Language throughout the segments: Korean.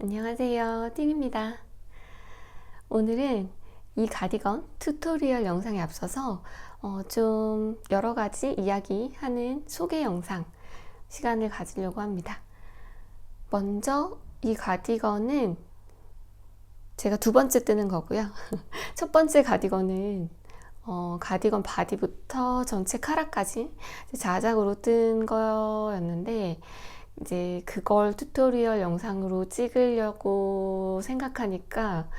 안녕하세요, 띵입니다. 오늘은 이 가디건 튜토리얼 영상에 앞서서 좀 여러 가지 이야기하는 소개 영상 시간을 가지려고 합니다. 먼저 이 가디건은 제가 두 번째 뜨는 거고요. 첫 번째 가디건은 가디건 바디부터 전체 카라까지 자작으로 뜬 거였는데 이제 그걸 튜토리얼 영상으로 찍으려고 생각하니까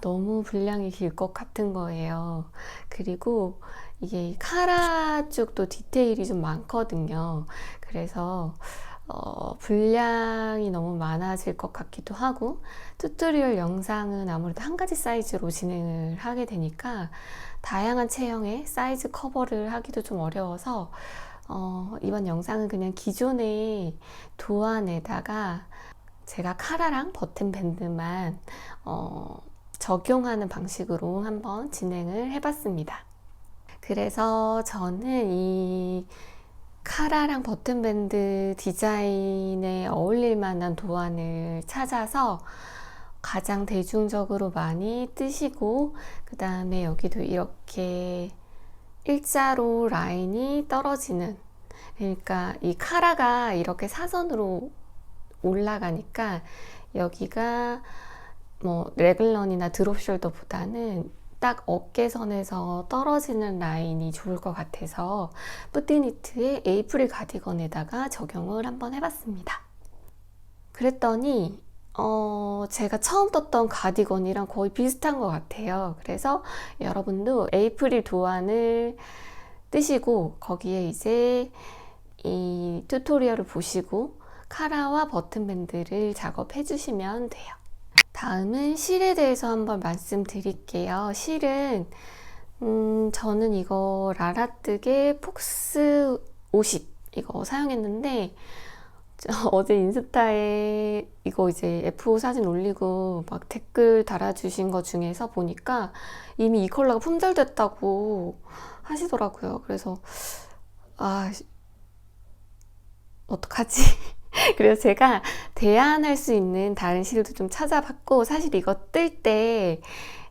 너무 분량이 길 것 같은 거예요. 그리고 이게 카라 쪽도 디테일이 좀 많거든요. 그래서 분량이 너무 많아질 것 같기도 하고, 튜토리얼 영상은 아무래도 한 가지 사이즈로 진행을 하게 되니까 다양한 체형의 사이즈 커버를 하기도 좀 어려워서 이번 영상은 그냥 기존의 도안에다가 제가 카라랑 버튼 밴드만 적용하는 방식으로 한번 진행을 해봤습니다. 그래서 저는 이 카라랑 버튼 밴드 디자인에 어울릴 만한 도안을 찾아서 가장 대중적으로 많이 뜨시고, 그 다음에 여기도 이렇게 일자로 라인이 떨어지는, 그러니까 이 카라가 이렇게 사선으로 올라가니까 여기가 뭐 레글런이나 드롭 숄더보다는 딱 어깨선에서 떨어지는 라인이 좋을 것 같아서 뿌띠니트의 에이프릴 가디건에다가 적용을 한번 해봤습니다. 그랬더니 제가 처음 떴던 가디건이랑 거의 비슷한 것 같아요. 그래서 여러분도 에이프릴 도안을 뜨시고 거기에 이제 이 튜토리얼을 보시고 카라와 버튼 밴드를 작업해 주시면 돼요. 다음은 실에 대해서 한번 말씀드릴게요. 실은 저는 이거 라라뜨게 폭스 50 이거 사용했는데, 어제 인스타에 이거 이제 F5 사진 올리고 막 댓글 달아주신 거 중에서 보니까 이미 이 컬러가 품절됐다고 하시더라고요. 그래서 어떡하지? 그래서 제가 대안할 수 있는 다른 실도 좀 찾아봤고, 사실 이거 뜰 때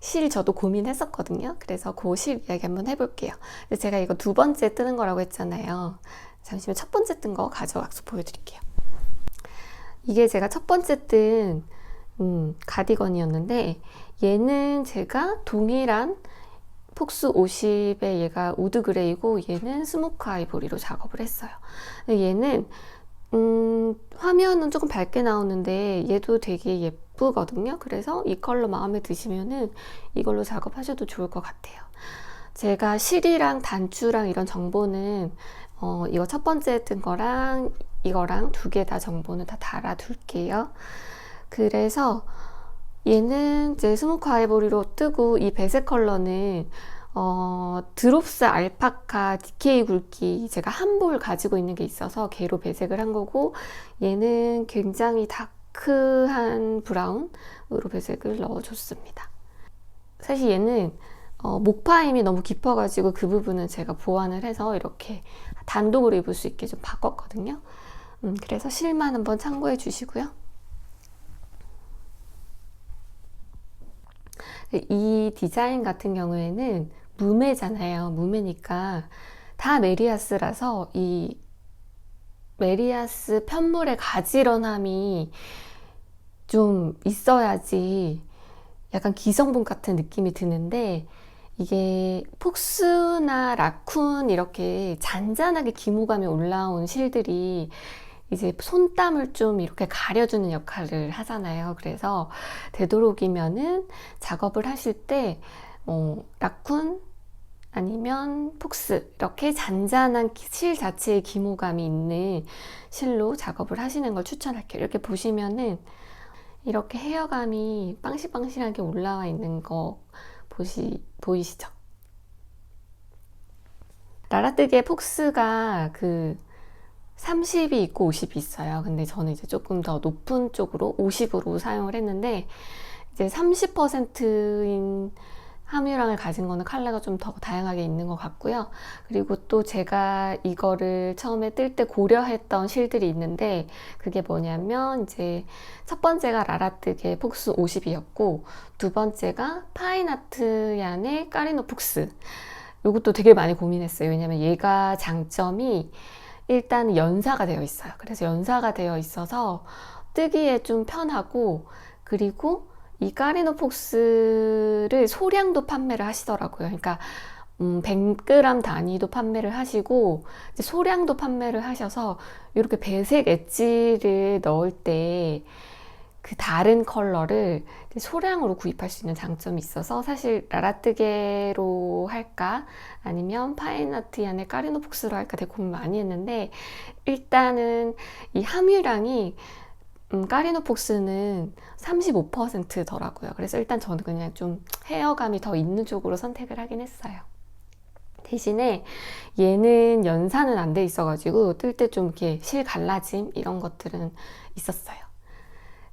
실 저도 고민했었거든요. 그래서 그 실 이야기 한번 해볼게요. 제가 이거 두 번째 뜨는 거라고 했잖아요. 잠시만, 첫 번째 뜬 거 가져와서 보여드릴게요. 이게 제가 첫 번째 뜬 가디건이었는데, 얘는 제가 동일한 폭스 50에 얘가 우드 그레이고 얘는 스모크 아이보리로 작업을 했어요. 얘는 화면은 조금 밝게 나오는데 얘도 되게 예쁘거든요. 그래서 이 컬러 마음에 드시면은 이걸로 작업하셔도 좋을 것 같아요. 제가 실이랑 단추랑 이런 정보는 이거 첫 번째 뜬 거랑 이거랑 두 개 다 정보는 다 달아둘게요. 그래서 얘는 이제 스모크 아이보리로 뜨고, 이 배색 컬러는 드롭스 알파카 DK 굵기 제가 한 볼 가지고 있는 게 있어서 걔로 배색을 한 거고, 얘는 굉장히 다크한 브라운으로 배색을 넣어줬습니다. 사실 얘는 목파임이 너무 깊어가지고 그 부분은 제가 보완을 해서 이렇게 단독으로 입을 수 있게 좀 바꿨거든요. 그래서 실만 한번 참고해 주시고요. 이 디자인 같은 경우에는 무매잖아요. 무매니까 다 메리아스라서 이 메리아스 편물의 가지런함이 좀 있어야지 약간 기성분 같은 느낌이 드는데, 이게 폭스나 라쿤 이렇게 잔잔하게 기모감이 올라온 실들이 이제 손땀을 좀 이렇게 가려주는 역할을 하잖아요. 그래서 되도록이면은 작업을 하실 때 라쿤 아니면 폭스 이렇게 잔잔한 실 자체의 기모감이 있는 실로 작업을 하시는 걸 추천할게요. 이렇게 보시면은 이렇게 헤어감이 빵실빵실하게 올라와 있는 거 보이시죠? 라라뜨게 폭스가 그 30이 있고 50이 있어요. 근데 저는 이제 조금 더 높은 쪽으로 50으로 사용을 했는데, 이제 30%인 함유량을 가진 거는 컬러가 좀 더 다양하게 있는 것 같고요. 그리고 또 제가 이거를 처음에 뜰 때 고려했던 실들이 있는데, 그게 뭐냐면 이제 첫 번째가 라라뜨게 폭스 50이었고, 두 번째가 파인아트얀의 까리노 폭스. 이것도 되게 많이 고민했어요. 왜냐면 얘가 장점이 일단 연사가 되어 있어요. 그래서 연사가 되어 있어서 뜨기에 좀 편하고, 그리고 이 까리노 폭스를 소량도 판매를 하시더라고요. 그러니까 100g 단위도 판매를 하시고 이제 소량도 판매를 하셔서 이렇게 배색 엣지를 넣을 때 그 다른 컬러를 소량으로 구입할 수 있는 장점이 있어서, 사실 라라뜨게로 할까 아니면 파인아트얀의 까리노 폭스로 할까 되게 고민 많이 했는데, 일단은 이 함유량이 까리노 폭스는 35%더라고요. 그래서 일단 저는 그냥 좀 헤어감이 더 있는 쪽으로 선택을 하긴 했어요. 대신에 얘는 연산은 안 돼 있어가지고 뜰 때 좀 이렇게 실 갈라짐 이런 것들은 있었어요.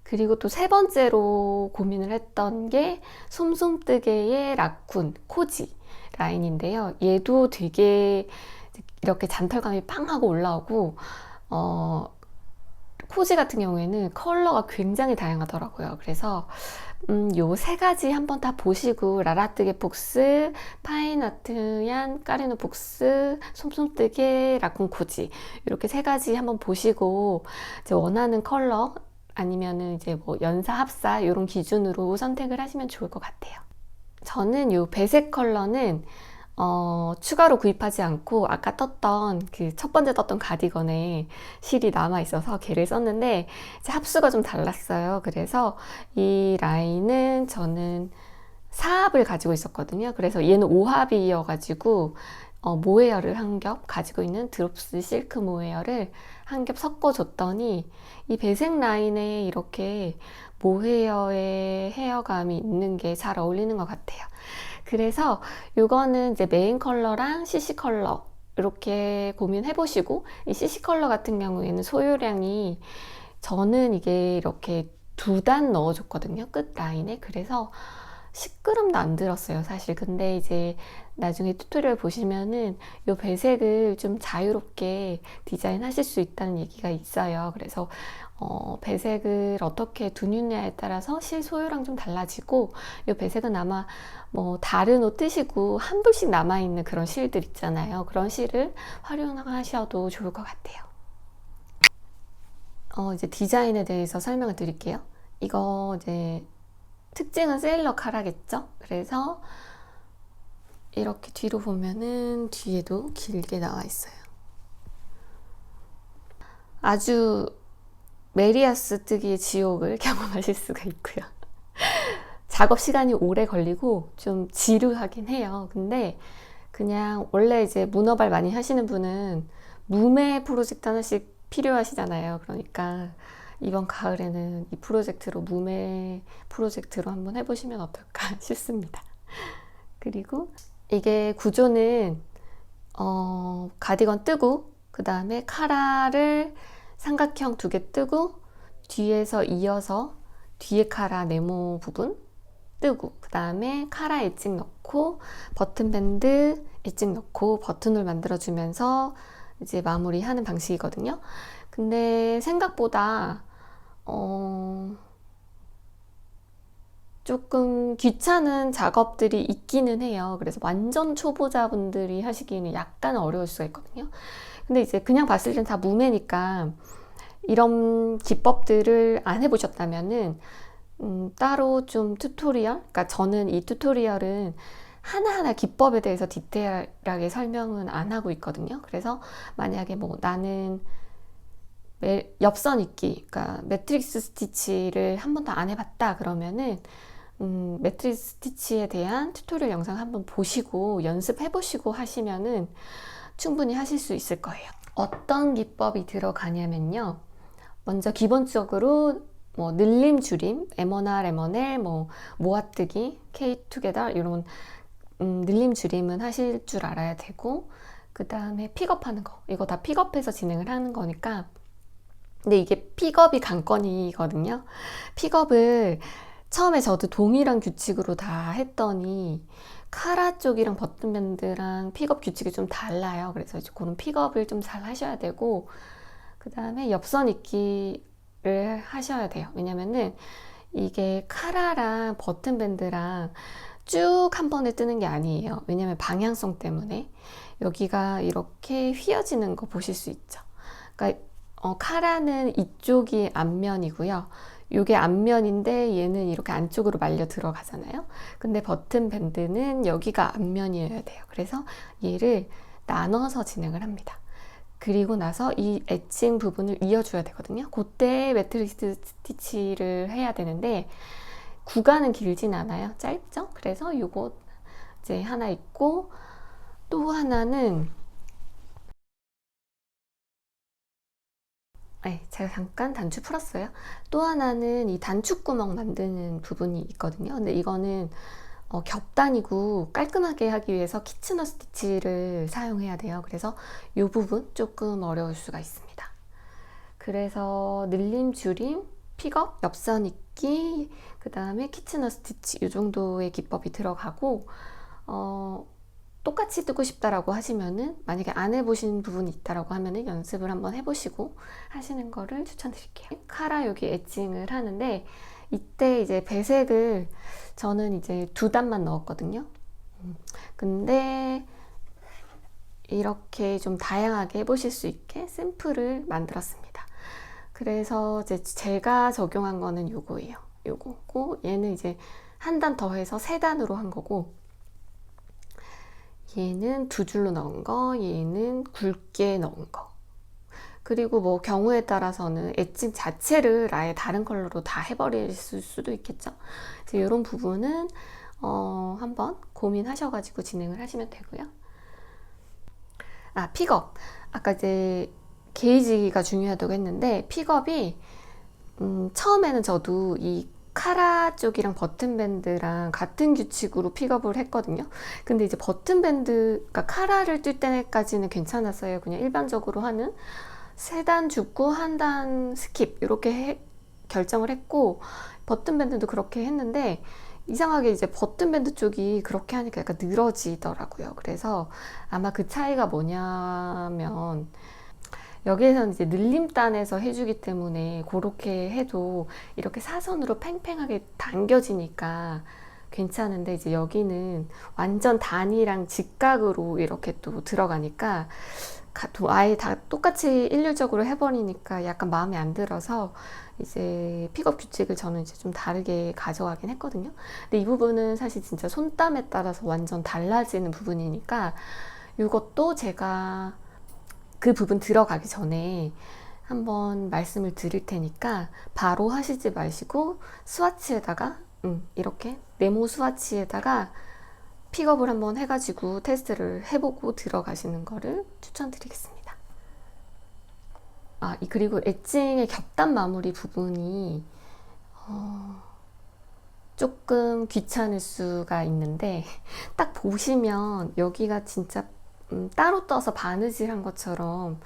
그리고 또 세 번째로 고민을 했던 게 솜솜뜨개의 라쿤 코지 라인인데요. 얘도 되게 이렇게 잔털감이 팡 하고 올라오고, 코지 같은 경우에는 컬러가 굉장히 다양하더라고요. 그래서 요 세 가지 한번 다 보시고, 라라뜨게 폭스, 파인아트얀 까리노 폭스, 솜솜뜨개 라쿤 코지, 이렇게 세 가지 한번 보시고 이제 원하는 컬러 아니면은 이제 뭐 연사 합사 이런 기준으로 선택을 하시면 좋을 것 같아요. 저는 요 배색 컬러는 추가로 구입하지 않고 아까 떴던 그 첫 번째 떴던 가디건에 실이 남아 있어서 걔를 썼는데, 이제 합수가 좀 달랐어요. 그래서 이 라인은 저는 4합을 가지고 있었거든요. 그래서 얘는 5합이어가지고 모헤어를 한 겹 가지고 있는 드롭스 실크 모헤어를 한 겹 섞어줬더니 이 배색 라인에 이렇게 모헤어의 헤어감이 있는 게 잘 어울리는 것 같아요. 그래서 이거는 이제 메인 컬러랑 CC 컬러 이렇게 고민해 보시고, 이 CC 컬러 같은 경우에는 소요량이, 저는 이게 이렇게 2단 넣어줬거든요, 끝 라인에. 그래서 10g도 안 들었어요, 사실. 근데 이제 나중에 튜토리얼 보시면은 이 배색을 좀 자유롭게 디자인 하실 수 있다는 얘기가 있어요. 그래서 배색을 어떻게 두느냐에 따라서 실 소요랑 좀 달라지고, 이 배색은 아마 뭐 다른 옷 뜨시고 한 불씩 남아있는 그런 실들 있잖아요. 그런 실을 활용하셔도 좋을 것 같아요. 이제 디자인에 대해서 설명을 드릴게요. 이거 이제 특징은 세일러 카라겠죠? 그래서 이렇게 뒤로 보면은 뒤에도 길게 나와 있어요. 아주 메리아스 뜨기의 지옥을 경험하실 수가 있고요. 작업 시간이 오래 걸리고 좀 지루하긴 해요. 근데 그냥 원래 이제 문어발 많이 하시는 분은 무매 프로젝트 하나씩 필요하시잖아요. 그러니까 이번 가을에는 이 프로젝트로 무매 프로젝트로 한번 해보시면 어떨까 싶습니다. 그리고 이게 구조는 가디건 뜨고, 그 다음에 카라를 삼각형 2개 뜨고, 뒤에서 이어서 뒤에 카라 네모 부분 뜨고, 그 다음에 카라 엣징 넣고 버튼밴드 엣징 넣고 버튼을 만들어주면서 이제 마무리하는 방식이거든요. 근데 생각보다 조금 귀찮은 작업들이 있기는 해요. 그래서 완전 초보자분들이 하시기에는 약간 어려울 수가 있거든요. 근데 이제 그냥 봤을 땐 다 무매니까 이런 기법들을 안 해보셨다면은 따로 좀 튜토리얼, 그러니까 저는 이 튜토리얼은 하나하나 기법에 대해서 디테일하게 설명은 안 하고 있거든요. 그래서 만약에 뭐 나는 엽선 입기, 그러니까 매트릭스 스티치를 한 번도 안 해봤다 그러면은 매트릭스 스티치에 대한 튜토리얼 영상 한번 보시고 연습해 보시고 하시면은 충분히 하실 수 있을 거예요. 어떤 기법이 들어가냐면요, 먼저 기본적으로 뭐 늘림, 줄임, M1R, M1L, 뭐 모아뜨기, K2게더 이런 늘림, 줄임은 하실 줄 알아야 되고, 그 다음에 픽업하는 거, 이거 다 픽업해서 진행을 하는 거니까. 근데 이게 픽업이 관건이거든요. 픽업을 처음에 저도 동일한 규칙으로 다 했더니 카라 쪽이랑 버튼밴드랑 픽업 규칙이 좀 달라요. 그래서 이제 그런 픽업을 좀 잘 하셔야 되고, 그 다음에 옆선 입기를 하셔야 돼요. 왜냐면은 이게 카라랑 버튼밴드랑 쭉 한 번에 뜨는 게 아니에요. 왜냐면 방향성 때문에 여기가 이렇게 휘어지는 거 보실 수 있죠. 그러니까 카라는 이쪽이 앞면이고요. 이게 앞면인데 얘는 이렇게 안쪽으로 말려 들어가잖아요. 근데 버튼 밴드는 여기가 앞면이어야 돼요. 그래서 얘를 나눠서 진행을 합니다. 그리고 나서 이 엣칭 부분을 이어줘야 되거든요. 그때 매트릭스 스티치를 해야 되는데 구간은 길진 않아요. 짧죠? 그래서 요거 이제 하나 있고, 또 하나는 제가 잠깐 단추 풀었어요. 또 하나는 이 단추구멍 만드는 부분이 있거든요. 근데 이거는 겹단이고 깔끔하게 하기 위해서 키츠너 스티치를 사용해야 돼요. 그래서 이 부분 조금 어려울 수가 있습니다. 그래서 늘림, 줄임, 픽업, 옆선 입기, 그 다음에 키츠너 스티치 이 정도의 기법이 들어가고, 똑같이 뜨고 싶다라고 하시면은, 만약에 안 해보신 부분이 있다라고 하면은 연습을 한번 해보시고 하시는 거를 추천드릴게요. 카라 여기 엣칭을 하는데, 이때 이제 배색을 저는 이제 2단만 넣었거든요. 근데 이렇게 좀 다양하게 해보실 수 있게 샘플을 만들었습니다. 그래서 이제 제가 적용한 거는 요거예요. 요거고, 얘는 이제 한 단 더해서 3단으로 한 거고, 얘는 2줄로 넣은 거, 얘는 굵게 넣은 거. 그리고 뭐 경우에 따라서는 엣칭 자체를 아예 다른 컬러로 다 해버릴 수도 있겠죠. 그래서 이런 부분은 한번 고민하셔가지고 진행을 하시면 되고요. 픽업. 아까 이제 게이지가 중요하다고 했는데, 픽업이 처음에는 저도 이 카라 쪽이랑 버튼밴드랑 같은 규칙으로 픽업을 했거든요. 근데 이제 버튼밴드가 카라를 뜰 때까지는 괜찮았어요. 그냥 일반적으로 하는 3단 줍고 1단 스킵 이렇게 결정을 했고, 버튼밴드도 그렇게 했는데 이상하게 이제 버튼밴드 쪽이 그렇게 하니까 약간 늘어지더라고요. 그래서 아마 그 차이가 뭐냐면, 여기에서는 이제 늘림단에서 해주기 때문에 그렇게 해도 이렇게 사선으로 팽팽하게 당겨지니까 괜찮은데, 이제 여기는 완전 단이랑 직각으로 이렇게 또 들어가니까 아예 다 똑같이 일률적으로 해버리니까 약간 마음에 안 들어서 이제 픽업 규칙을 저는 이제 좀 다르게 가져가긴 했거든요. 근데 이 부분은 사실 진짜 손땀에 따라서 완전 달라지는 부분이니까, 이것도 제가 그 부분 들어가기 전에 한번 말씀을 드릴 테니까 바로 하시지 마시고 스와치에다가 이렇게 네모 스와치에다가 픽업을 한번 해가지고 테스트를 해보고 들어가시는 거를 추천드리겠습니다. 그리고 엣칭의 겹단 마무리 부분이 조금 귀찮을 수가 있는데, 딱 보시면 여기가 진짜 따로 떠서 바느질한 것처럼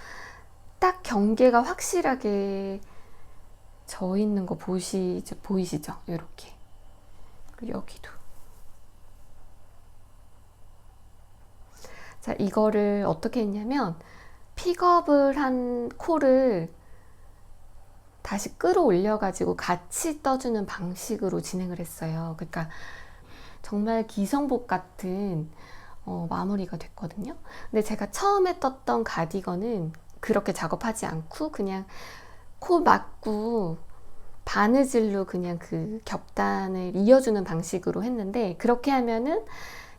딱 경계가 확실하게 져 있는 거 보이시죠? 이렇게. 그리고 여기도. 자, 이거를 어떻게 했냐면, 픽업을 한 콜을 다시 끌어올려 가지고 같이 떠주는 방식으로 진행을 했어요. 그러니까 정말 기성복 같은 마무리가 됐거든요. 근데 제가 처음에 떴던 가디건은 그렇게 작업하지 않고 그냥 코 막고 바느질로 그냥 그 겹단을 이어주는 방식으로 했는데, 그렇게 하면은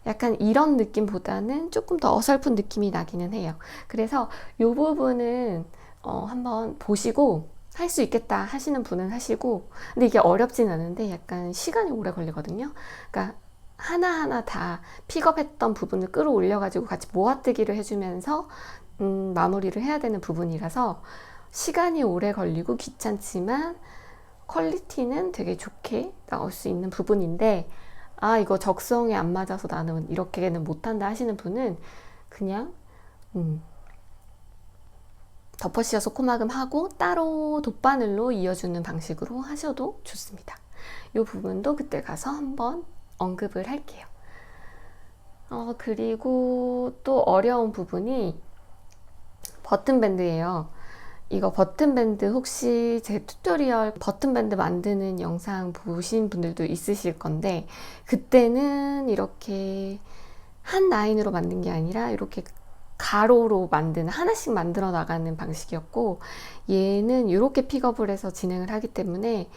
약간 이런 느낌보다는 조금 더 어설픈 느낌이 나기는 해요. 그래서 이 부분은 한번 보시고 할 수 있겠다 하시는 분은 하시고, 근데 이게 어렵진 않은데 약간 시간이 오래 걸리거든요. 그러니까 하나하나 다 픽업했던 부분을 끌어올려 가지고 같이 모아뜨기를 해주면서 마무리를 해야 되는 부분이라서 시간이 오래 걸리고 귀찮지만 퀄리티는 되게 좋게 나올 수 있는 부분인데, 이거 적성에 안 맞아서 나는 이렇게는 못한다 하시는 분은 그냥 덮어 씌워서 코막음 하고 따로 돗바늘로 이어주는 방식으로 하셔도 좋습니다. 이 부분도 그때 가서 한번 언급을 할게요. 그리고 또 어려운 부분이 버튼밴드예요. 이거 버튼밴드 혹시 제 튜토리얼 버튼밴드 만드는 영상 보신 분들도 있으실 건데, 그때는 이렇게 한 라인으로 만든 게 아니라 이렇게 가로로 만드는, 하나씩 만들어 나가는 방식이었고, 얘는 이렇게 픽업을 해서 진행을 하기 때문에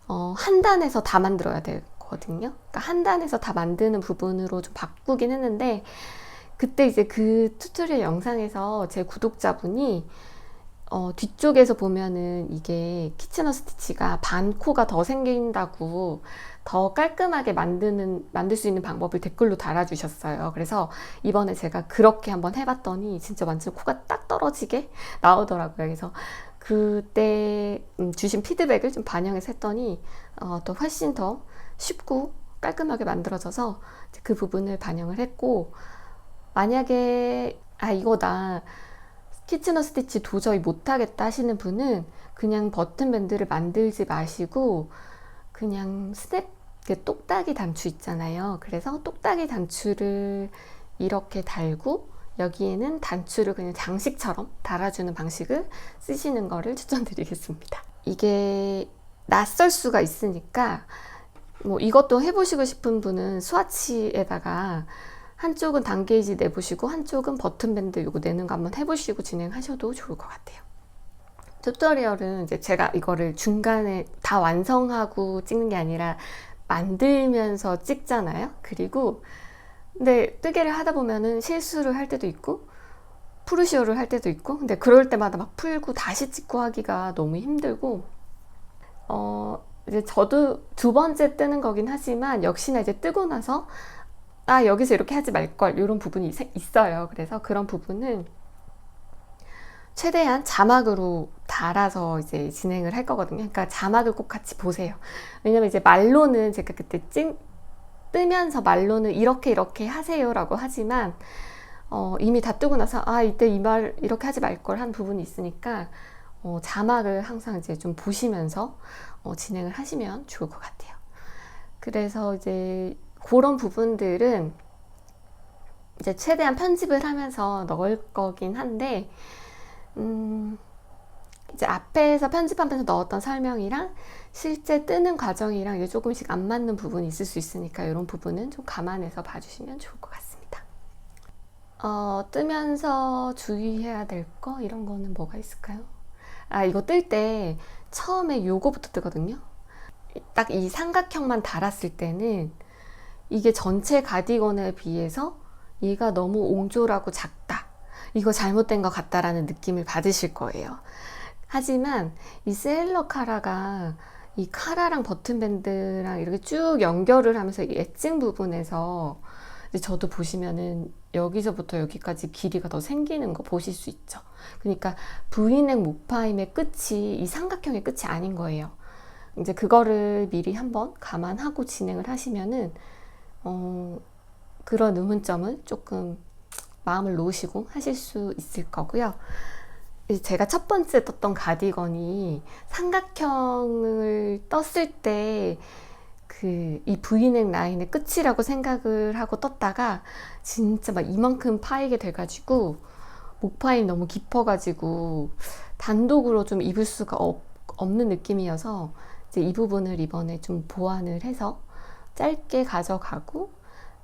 한 단에서 다 만들어야 되거든요. 그러니까 한 단에서 다 만드는 부분으로 좀 바꾸긴 했는데, 그때 이제 그 튜토리얼 영상에서 제 구독자분이 뒤쪽에서 보면은 이게 키치너 스티치가 반코가 더 생긴다고 더 깔끔하게 만들 수 있는 방법을 댓글로 달아주셨어요. 그래서 이번에 제가 그렇게 한번 해봤더니 진짜 완전 코가 딱 떨어지게 나오더라고요. 그래서 그때 주신 피드백을 좀 반영해서 했더니 또 훨씬 더 쉽고 깔끔하게 만들어져서 그 부분을 반영을 했고, 만약에 이거 나 키치너 스티치 도저히 못하겠다 하시는 분은 그냥 버튼밴드를 만들지 마시고 그냥 스냅, 그 똑딱이 단추 있잖아요. 그래서 똑딱이 단추를 이렇게 달고 여기에는 단추를 그냥 장식처럼 달아주는 방식을 쓰시는 거를 추천드리겠습니다. 이게 낯설 수가 있으니까 뭐 이것도 해보시고 싶은 분은 스와치에다가 한쪽은 단게이지 내보시고 한쪽은 버튼밴드 요거 내는 거 한번 해보시고 진행하셔도 좋을 것 같아요. 튜토리얼은 이제 제가 이거를 중간에 다 완성하고 찍는 게 아니라 만들면서 찍잖아요. 그리고 근데 뜨개를 하다 보면은 실수를 할 때도 있고 프루시오를 할 때도 있고, 근데 그럴 때마다 막 풀고 다시 찍고 하기가 너무 힘들고, 이제 저도 두 번째 뜨는 거긴 하지만 역시나 이제 뜨고 나서 여기서 이렇게 하지 말걸, 이런 부분이 있어요. 그래서 그런 부분은 최대한 자막으로 달아서 이제 진행을 할 거거든요. 그러니까 자막을 꼭 같이 보세요. 왜냐면 이제 말로는 제가 그때 뜨면서 말로는 이렇게 하세요라고 하지만 이미 다 뜨고 나서 이때 이 말 이렇게 하지 말걸 한 부분이 있으니까 자막을 항상 이제 좀 보시면서 진행을 하시면 좋을 것 같아요. 그래서 이제 그런 부분들은 이제 최대한 편집을 하면서 넣을 거긴 한데, 이제 앞에서 편집하면서 넣었던 설명이랑 실제 뜨는 과정이랑 이제 조금씩 안 맞는 부분이 있을 수 있으니까 이런 부분은 좀 감안해서 봐주시면 좋을 것 같습니다. 뜨면서 주의해야 될 거 이런 거는 뭐가 있을까요? 이거 뜰 때 처음에 요거부터 뜨거든요. 딱 이 삼각형만 달았을 때는 이게 전체 가디건에 비해서 얘가 너무 옹졸하고 작다, 이거 잘못된 것 같다라는 느낌을 받으실 거예요. 하지만 이 세일러 카라가 이 카라랑 버튼밴드랑 이렇게 쭉 연결을 하면서 이 엣징 부분에서 이제 저도 보시면은 여기서부터 여기까지 길이가 더 생기는 거 보실 수 있죠. 그러니까 V넥 목파임의 끝이 이 삼각형의 끝이 아닌 거예요. 이제 그거를 미리 한번 감안하고 진행을 하시면은 그런 의문점을 조금 마음을 놓으시고 하실 수 있을 거고요. 제가 첫 번째 떴던 가디건이 삼각형을 떴을 때 이 V넥 라인의 끝이라고 생각을 하고 떴다가 진짜 막 이만큼 파이게 돼가지고 목파임 너무 깊어가지고 단독으로 좀 입을 수가 없는 느낌이어서 이제 이 부분을 이번에 좀 보완을 해서 짧게 가져가고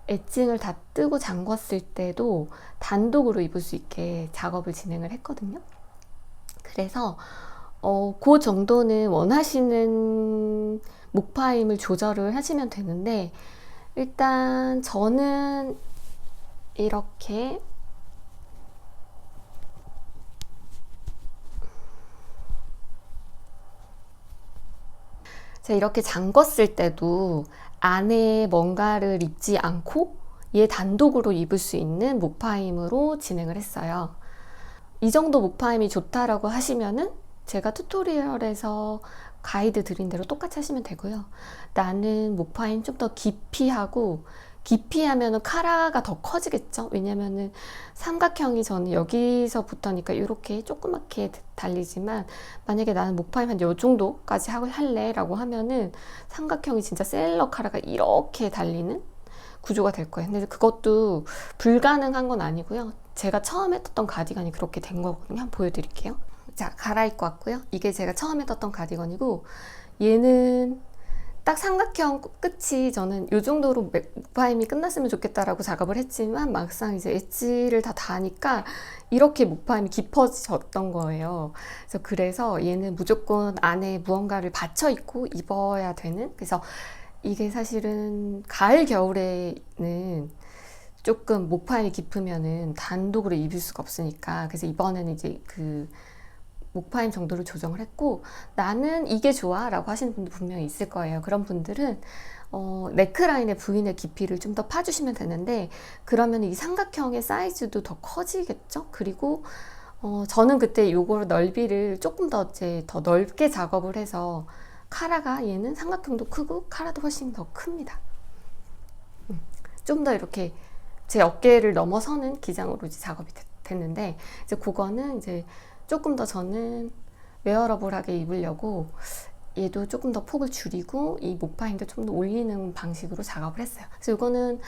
엣징을 다 뜨고 잠궜을 때도 단독으로 입을 수 있게 작업을 진행을 했거든요. 그래서 그 정도는 원하시는 목파임을 조절을 하시면 되는데, 일단 저는 이렇게 제가 이렇게 잠궜을 때도 안에 뭔가를 입지 않고 얘 단독으로 입을 수 있는 목파임으로 진행을 했어요. 이 정도 목파임이 좋다라고 하시면은 제가 튜토리얼에서 가이드 드린 대로 똑같이 하시면 되고요. 나는 목파임 좀 더 깊이 하고 깊이 하면은 카라가 더 커지겠죠? 왜냐면은 삼각형이 저는 여기서부터니까 이렇게 조그맣게 달리지만, 만약에 나는 목파임 한 요 정도까지 할래 라고 하면은 삼각형이 진짜 셀러 카라가 이렇게 달리는 구조가 될 거예요. 근데 그것도 불가능한 건 아니고요. 제가 처음에 떴던 가디건이 그렇게 된 거거든요. 한번 보여드릴게요. 자, 갈아입고 왔고요. 이게 제가 처음에 떴던 가디건이고, 얘는 딱 삼각형 끝이 저는 이 정도로 목파임이 끝났으면 좋겠다라고 작업을 했지만, 막상 이제 엣지를 다 다니까 이렇게 목파임이 깊어졌던 거예요. 그래서 얘는 무조건 안에 무언가를 받쳐 입고 입어야 되는, 그래서 이게 사실은 가을 겨울에는 조금 목파임이 깊으면은 단독으로 입을 수가 없으니까, 그래서 이번에는 이제 그 목파임 정도를 조정을 했고, 나는 이게 좋아 라고 하시는 분도 분명히 있을 거예요. 그런 분들은 네크라인의 V넥 깊이를 좀 더 파주시면 되는데, 그러면 이 삼각형의 사이즈도 더 커지겠죠. 그리고 저는 그때 요거 넓이를 조금 더 이제 더 넓게 작업을 해서, 카라가 얘는 삼각형도 크고 카라도 훨씬 더 큽니다. 좀 더 이렇게 제 어깨를 넘어서는 기장으로 이제 작업이 됐는데, 이제 그거는 이제 조금 더 저는 웨어러블하게 입으려고 얘도 조금 더 폭을 줄이고 이 목파임도 좀 더 올리는 방식으로 작업을 했어요. 그래서 이거는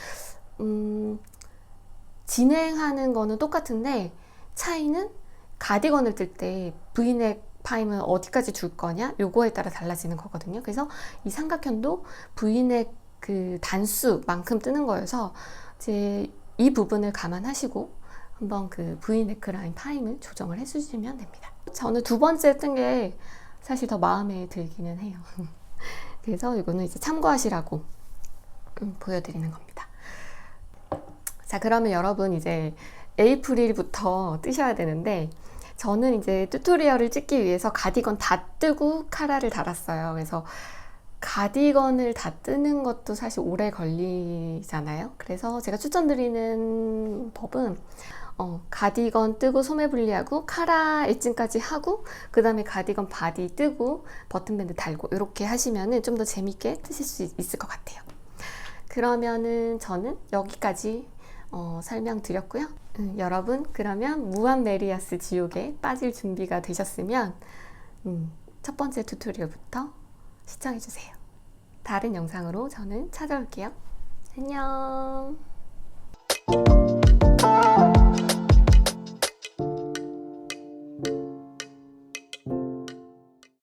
진행하는 거는 똑같은데, 차이는 가디건을 뜰 때 V넥 파임은 어디까지 줄 거냐 요거에 따라 달라지는 거거든요. 그래서 이 삼각형도 V넥 그 단수만큼 뜨는 거여서 이제 이 부분을 감안하시고 한번 그 V네크라인 파임을 조정을 해주시면 됩니다. 저는 두 번째 뜬 게 사실 더 마음에 들기는 해요. 그래서 이거는 이제 참고하시라고 보여드리는 겁니다. 자, 그러면 여러분 이제 에이프릴부터 뜨셔야 되는데, 저는 이제 튜토리얼을 찍기 위해서 가디건 다 뜨고 카라를 달았어요. 그래서 가디건을 다 뜨는 것도 사실 오래 걸리잖아요. 그래서 제가 추천드리는 법은 가디건 뜨고 소매 분리하고 카라 엣징까지 하고, 그 다음에 가디건 바디 뜨고 버튼밴드 달고 이렇게 하시면은 좀 더 재밌게 뜨실 수 있을 것 같아요. 그러면은 저는 여기까지 설명드렸고요. 여러분, 그러면 무한 메리아스 지옥에 빠질 준비가 되셨으면 첫 번째 튜토리얼부터 시청해주세요. 다른 영상으로 저는 찾아올게요. 안녕.